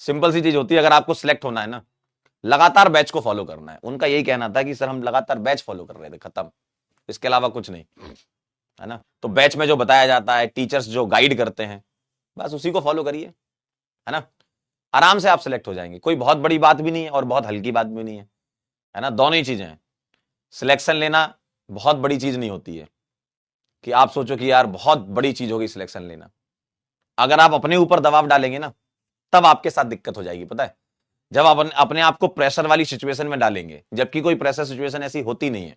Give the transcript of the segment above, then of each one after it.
Simple सी चीज होती है, अगर आपको सिलेक्ट होना है ना, लगातार बैच को फॉलो करना है। उनका यही कहना था कि सर हम लगातार बैच फॉलो कर रहे थे, खत्म, इसके अलावा कुछ नहीं, है ना। तो बैच में जो बताया जाता है, टीचर्स जो गाइड करते हैं, बस उसी को फॉलो करिए, है ना। आराम से आप सिलेक्ट हो जाएंगे। कोई बहुत बड़ी बात भी नहीं है और बहुत हल्की बात भी नहीं है ना, दोनों ही चीजें हैं। सिलेक्शन लेना बहुत बड़ी चीज नहीं होती है कि आप सोचो कि यार बहुत बड़ी चीज होगी सिलेक्शन लेना। अगर आप अपने ऊपर दबाव डालेंगे ना, तब आपके साथ दिक्कत हो जाएगी, पता है। जब आप अपने आप को प्रेशर वाली सिचुएशन में डालेंगे, जबकि कोई प्रेशर सिचुएशन ऐसी होती नहीं है।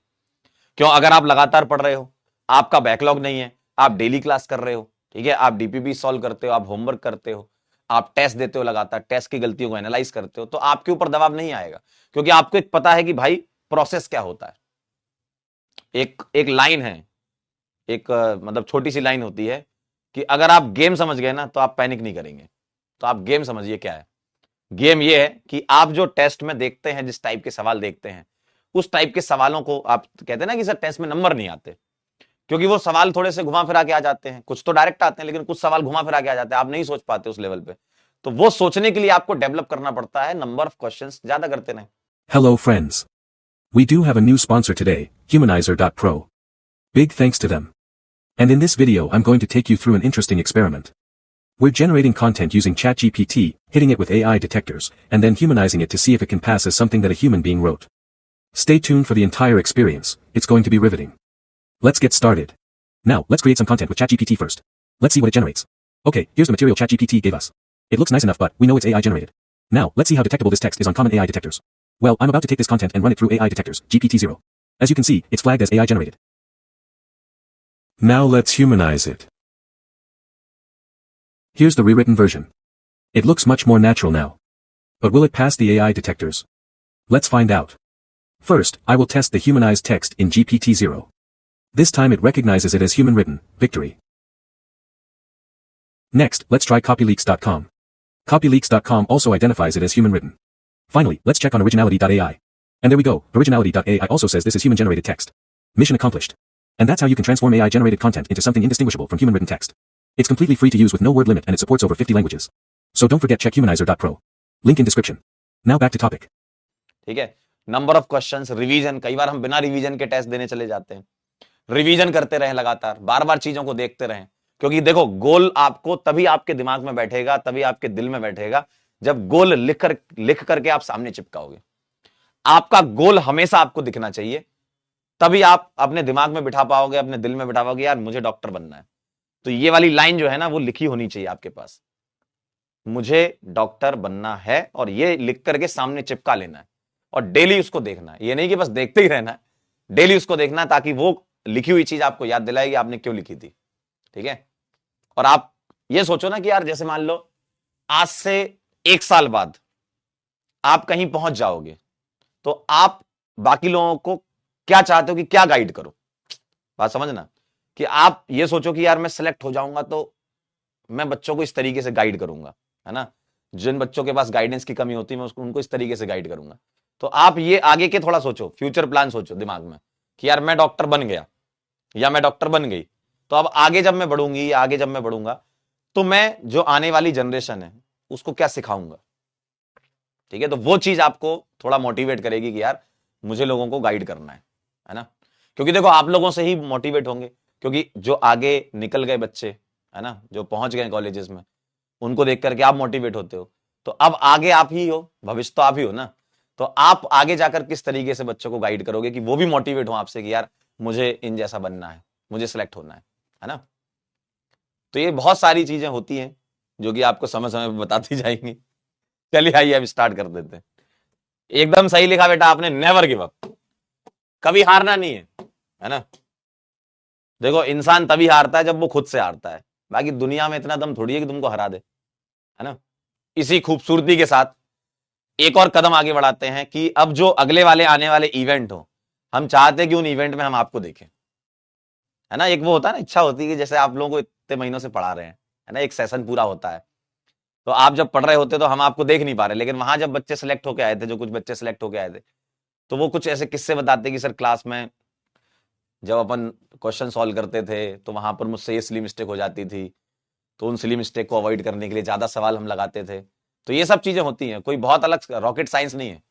क्यों? अगर आप लगातार पढ़ रहे हो, आपका बैकलॉग नहीं है, आप डेली क्लास कर रहे हो, ठीक है, आप डीपीपी सॉल्व करते हो, आप होमवर्क करते हो, आप टेस्ट देते हो, लगातार टेस्ट की गलतियों को एनालाइज करते हो, तो आपके ऊपर दबाव नहीं आएगा, क्योंकि आपको एक पता है कि भाई प्रोसेस क्या होता है। एक एक लाइन है, एक मतलब छोटी सी लाइन होती है कि अगर आप गेम समझ गए ना, तो आप पैनिक नहीं करेंगे। तो आप गेम समझिए क्या है। गेम ये है कि आप जो टेस्ट में देखते हैं, जिस टाइप के सवाल देखते हैं, उस टाइप के सवालों को आप कहते हैं ना कि सर टेस्ट में नंबर नहीं आते, क्योंकि वो सवाल थोड़े से घुमा फिरा के आ जाते हैं। कुछ तो डायरेक्ट आते हैं, लेकिन कुछ सवाल घुमा फिरा के आ जाते हैं, आप नहीं सोच पाते उस लेवल पे। तो वो सोचने के लिए आपको डेवलप करना पड़ता है, नंबर ऑफ क्वेश्चंस ज्यादा करते रहें। Hello friends. We do have a new sponsor today, Humanizer.pro. Big thanks to them. And in this video I'm going to take you through an interesting experiment. We're generating content using ChatGPT, hitting it with AI detectors, and then humanizing it to see if it can pass as something that a human being wrote. Stay tuned for the entire experience, it's going to be riveting. Let's get started. Now, let's create some content with ChatGPT first. Let's see what it generates. Okay, here's the material ChatGPT gave us. It looks nice enough, but we know it's AI generated. Now, let's see how detectable this text is on common AI detectors. Well, I'm about to take this content and run it through AI detectors, GPT-0. As you can see, it's flagged as AI generated. Now let's humanize it. Here's the rewritten version. It looks much more natural now. But will it pass the AI detectors? Let's find out. First, I will test the humanized text in GPT-0. This time it recognizes it as human written, victory. Next, let's try copyleaks.com. Copyleaks.com also identifies it as human written. Finally, let's check on originality.ai. And there we go, originality.ai also says this is human generated text. Mission accomplished. And that's how you can transform AI generated content into something indistinguishable from human written text. It's completely free to use with no word limit and it supports over 50 languages. So don't forget check humanizer.pro. Link in description. Now back to topic. ठीक है, number of questions, revision. कई बार हम बिना revision के test देने चले जाते हैं। रिवीजन करते रहें, लगातार बार बार चीजों को देखते रहें, क्योंकि देखो गोल आपको तभी आपके दिमाग में बैठेगा, तभी आपके दिल में बैठेगा, जब गोल लिख करके आप सामने चिपकाओगे। आपका गोल हमेशा आपको दिखना चाहिए, तभी आप अपने दिमाग में बिठा पाओगे, अपने दिल में बिठा पाओगे, यार मुझे डॉक्टर बनना है। तो ये वाली लाइन जो है ना, वो लिखी होनी चाहिए आपके पास, मुझे डॉक्टर बनना है, और ये लिख करके सामने चिपका लेना है और डेली उसको देखना है। ये नहीं कि बस देखते ही रहना है, डेली उसको देखना है, ताकि वो लिखी हुई चीज आपको याद दिलाएगी आपने क्यों लिखी थी। ठीक है, और आप ये सोचो ना कि यार जैसे मान लो आज से 1 साल बाद आप कहीं पहुंच जाओगे, तो आप बाकी लोगों को क्या चाहते हो कि क्या गाइड करो। बात समझना, कि आप ये सोचो कि यार मैं सिलेक्ट हो जाऊंगा तो मैं बच्चों को इस तरीके से गाइड करूंगा, है ना। जिन बच्चों के पास गाइडेंस की कमी होती है, मैं उनको इस तरीके से गाइड करूंगा। तो आप ये आगे के थोड़ा सोचो, फ्यूचर प्लान सोचो दिमाग में कि यार मैं डॉक्टर बन गया या मैं डॉक्टर बन गई, तो अब आगे जब मैं बढ़ूंगी या आगे जब मैं बढ़ूंगा, तो मैं जो आने वाली जनरेशन है उसको क्या सिखाऊंगा। ठीक है, तो वो चीज आपको थोड़ा मोटिवेट करेगी कि यार मुझे लोगों को गाइड करना है ना। क्योंकि देखो आप लोगों से ही मोटिवेट होंगे, क्योंकि जो आगे निकल गए बच्चे, है ना, जो पहुंच गए कॉलेजेस में, उनको देख करके आप मोटिवेट होते हो। तो अब आगे आप ही हो, भविष्य तो आप ही हो ना। तो आप आगे जाकर किस तरीके से बच्चों को गाइड करोगे कि वो भी मोटिवेट हो आपसे कि यार मुझे इन जैसा बनना है, मुझे सिलेक्ट होना है ना। तो ये बहुत सारी चीजें होती हैं जो कि आपको समय समय पर बताती जाएंगी। चलिए आइए अब स्टार्ट कर देते हैं। एकदम सही लिखा बेटा आपने, नेवर गिव अप, कभी हारना नहीं है ना। देखो इंसान तभी हारता है जब वो खुद से हारता है, बाकी दुनिया में इतना दम थोड़ी है कि तुमको हरा दे, है ना। इसी खूबसूरती के साथ एक और कदम आगे बढ़ाते हैं कि अब जो अगले वाले आने वाले इवेंट हो, हम चाहते हैं कि उन इवेंट में हम आपको देखें, है ना। एक वो होता है ना, इच्छा होती है कि जैसे आप लोगों को इतने महीनों से पढ़ा रहे हैं, है ना, एक सेशन पूरा होता है, तो आप जब पढ़ रहे होते तो हम आपको देख नहीं पा रहे, लेकिन वहां जब बच्चे सिलेक्ट होके आए थे, जो कुछ बच्चे सिलेक्ट होके आए थे, तो वो कुछ ऐसे किस्से बताते कि सर क्लास में जब अपन क्वेश्चन सॉल्व करते थे तो वहां पर मुझसे ये सिली मिस्टेक हो जाती थी, तो उन सिली मिस्टेक को अवॉइड करने के लिए ज्यादा सवाल हम लगाते थे, तो ये सब चीजें होती हैं, कोई बहुत अलग रॉकेट साइंस नहीं है।